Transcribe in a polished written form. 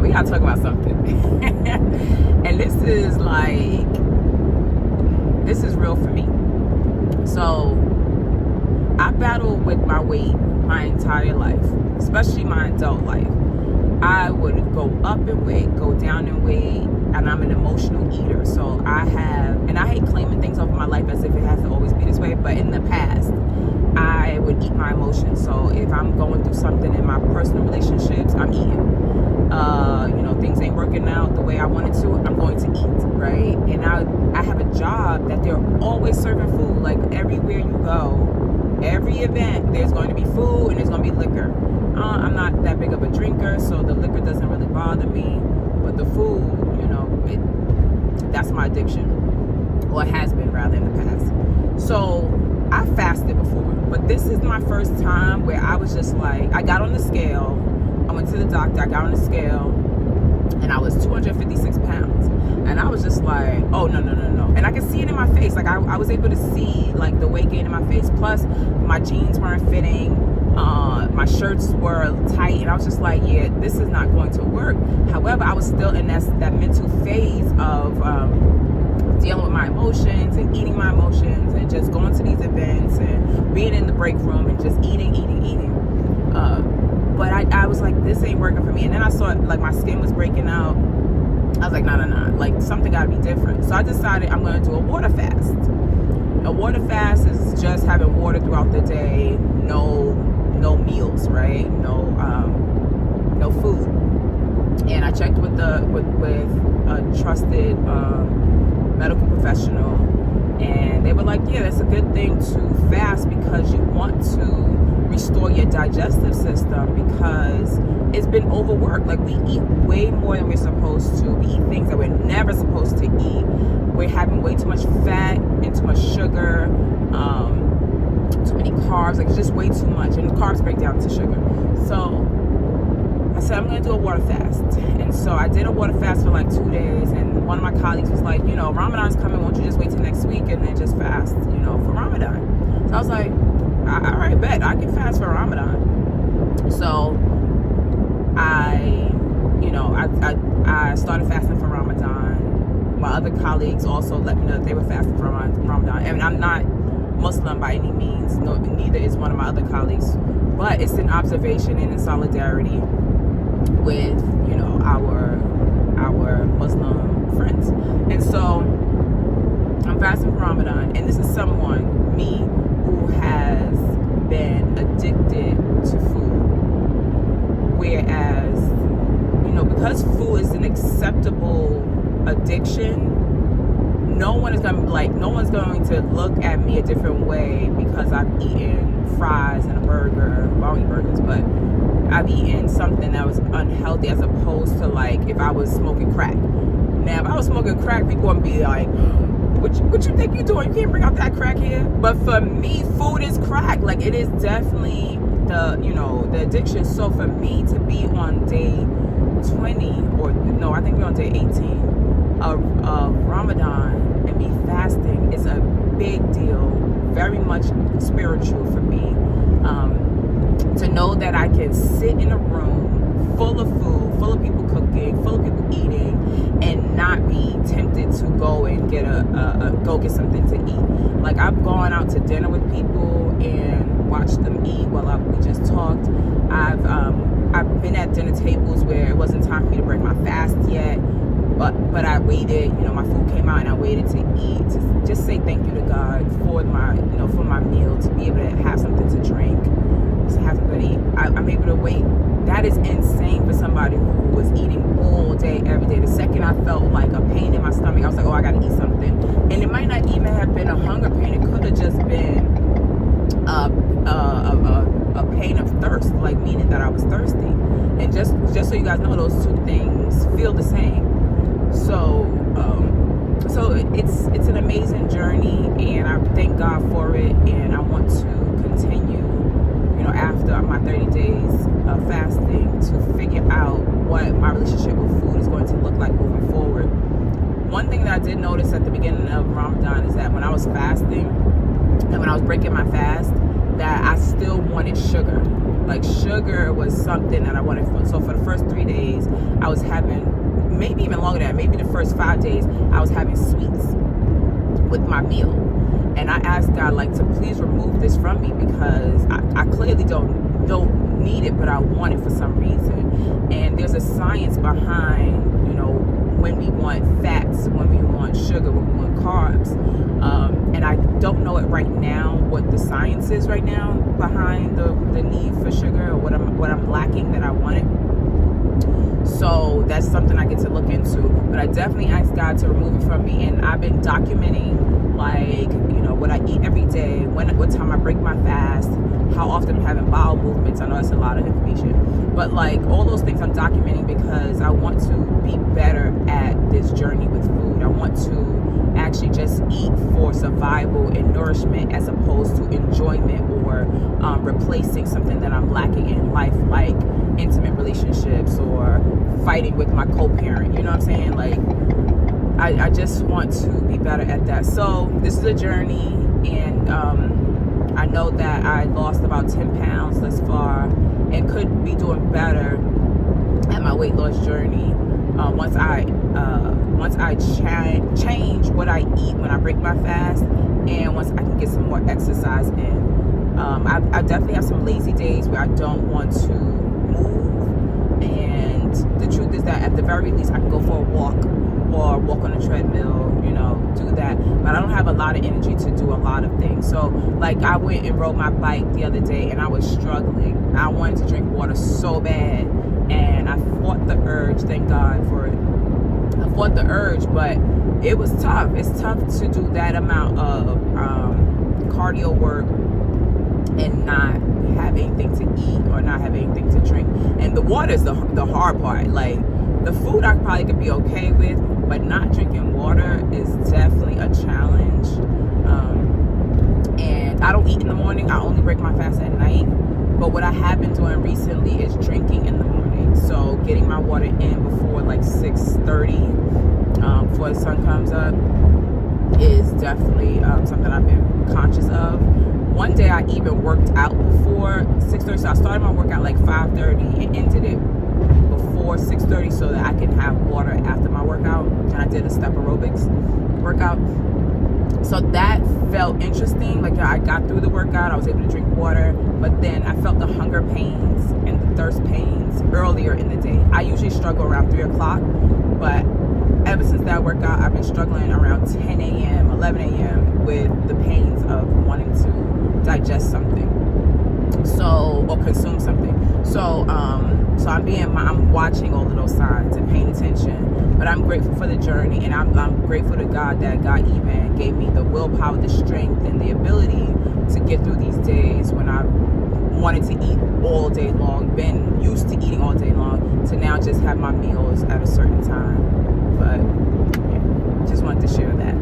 we gotta talk about something. And this is real for me. So I battled with my weight my entire life, especially my adult life. I would go up in weight, go down in weight, and I'm an emotional eater. So I hate claiming things over my life as if it has to always be this way, but in the past, I would eat my emotions. So if I'm going through something in my personal relationships, I'm eating. Things ain't working out the way I wanted to, I'm going to eat, right? And I have a job that they're always serving food. Like everywhere you go, every event, there's going to be food and there's going to be liquor. I'm not that big of a drinker, so the liquor doesn't really bother me. But the food, that's my addiction. Or it has been, rather, in the past. So I fasted before, but this is my first time where I was just like, I got on the scale. I went to the doctor, I got on the scale, and I was 256 pounds. And I was just like, oh, no. And I could see it in my face. Like, I was able to see, like, the weight gain in my face. Plus, my jeans weren't fitting. My shirts were tight. And I was just like, yeah, this is not going to work. However, I was still in that mental phase of dealing with my emotions and eating my emotions and just going to these events and being in the break room and just eating. But I was like, this ain't working for me. And then I saw, like, my skin was breaking out. I was like, nah. Like, something got to be different. So I decided I'm going to do a water fast. A water fast is just having water throughout the day, no meals, right? No food. And I checked with a trusted medical professional, and they were like, yeah, that's a good thing to fast because you want to restore your digestive system because it's been overworked. Like, we eat way more than we're supposed to. We eat things that we're never supposed to eat. We're having way too much fat and too much sugar, too many carbs. Like, it's just way too much, and carbs break down to sugar. So I said, I'm going to do a water fast. And so I did a water fast for like 2 days, and one of my colleagues was like, Ramadan's coming, won't you just wait till next week and then just fast, for Ramadan. So I was like, all right, bet, I can fast for Ramadan. So I started fasting for Ramadan. My other colleagues also let me know that they were fasting for Ramadan. And I'm not Muslim by any means, neither is one of my other colleagues, but it's an observation and in solidarity with our Muslim friends. And so I'm fasting for Ramadan, and this is someone, me, who has been addicted to food, whereas because food is an acceptable addiction, no one's going to look at me a different way because I've eaten fries and a burger. Well, I don't eat burgers, but I've eaten something that was unhealthy, as opposed to like if I was smoking crack. Now, if I was smoking crack, people would be like, what you think you're doing? You can't bring out that crack here. But for me, food is crack. Like, it is definitely the addiction. So for me to be on day 20, or no, I think we're on day 18 of Ramadan, and me fasting is a big deal, very much spiritual for me. To know that I can sit in a room full of food, full of people cooking, full of people eating, and not be tempted to go and get go get something to eat. Like, I've gone out to dinner with people and watched them eat while we just talked. I've been at dinner tables where it wasn't time for me to break my fast yet, but I waited. My food came out and I waited to eat, to just say thank you to God for my meal, to be able to have something to drink, to have something to eat. I'm able to wait. That is insane for somebody who was eating all day, every day. The second I felt like a pain in my stomach, I was like, oh, I gotta eat something. And it might not even have been a hunger pain. It could have just been a pain of thirst, like meaning that I was thirsty. And just so you guys know, those two things feel the same. So it's an amazing journey, and I thank God for it, and I want to continue, after my 30 days of fasting, to figure out what my relationship with food is going to look like moving forward. One thing that I did notice at the beginning of Ramadan is that when I was fasting and when I was breaking my fast, that I still wanted sugar. Like, sugar was something that I wanted. So for the first 3 days, I was having, maybe even longer than that, maybe the first 5 days, I was having sweets with my meal. And I asked God, like, to please remove this from me, because I clearly don't need it, but I want it for some reason. And there's a science behind, when we want fats, when we want sugar, when we want carbs. And I don't know it right now, what the science is right now behind the need for sugar, or what I'm lacking that I want it. So that's something I get to look into. But I definitely asked God to remove it from me. And I've been documenting, like, what I eat every day, what time I break my fast, how often I'm having bowel movements. I know that's a lot of information, but like all those things I'm documenting because I want to be better at this journey with food. I want to actually just eat for survival and nourishment, as opposed to enjoyment or replacing something that I'm lacking in life, like intimate relationships or fighting with my co-parent. You know what I'm saying? Like, I just want to be better at that. So this is a journey, and I know that I lost about 10 pounds thus far and could be doing better at my weight loss journey once I change what I eat when I break my fast, and once I can get some more exercise in. I definitely have some lazy days where I don't want to move, and the truth is that at the very least I can go for a walk or walk on a treadmill, do that. But I don't have a lot of energy to do a lot of things. So, like, I went and rode my bike the other day, and I was struggling. I wanted to drink water so bad, and I fought the urge. Thank God for it. I fought the urge, but it was tough. It's tough to do that amount of cardio work and not have anything to eat or not have anything to drink. And the water is the hard part. Like, the food I probably could be okay with, but not drinking water is definitely a challenge. And I don't eat in the morning. I only break my fast at night. But what I have been doing recently is drinking in the morning. So getting my water in before like 6:30, before the sun comes up, is definitely something I've been conscious of. One day I even worked out before 6:30. So I started my workout like 5:30 and ended it before 6:30 so that I can have water after my workout. And I did a step aerobics workout. So that felt interesting. Like, I got through the workout, I was able to drink water, but then I felt the hunger pains and the thirst pains earlier in the day. I usually struggle around 3 o'clock, but ever since that workout, I've been struggling around 10 a.m., 11 a.m. with the pains of wanting to digest something, or consume something. So I'm watching all of those signs and paying attention. But I'm grateful for the journey, and I'm grateful to God that God even gave me the willpower, the strength, and the ability to get through these days when I wanted to eat all day long, been used to eating all day long, to now just have my meals at a certain time. But yeah, just wanted to share that.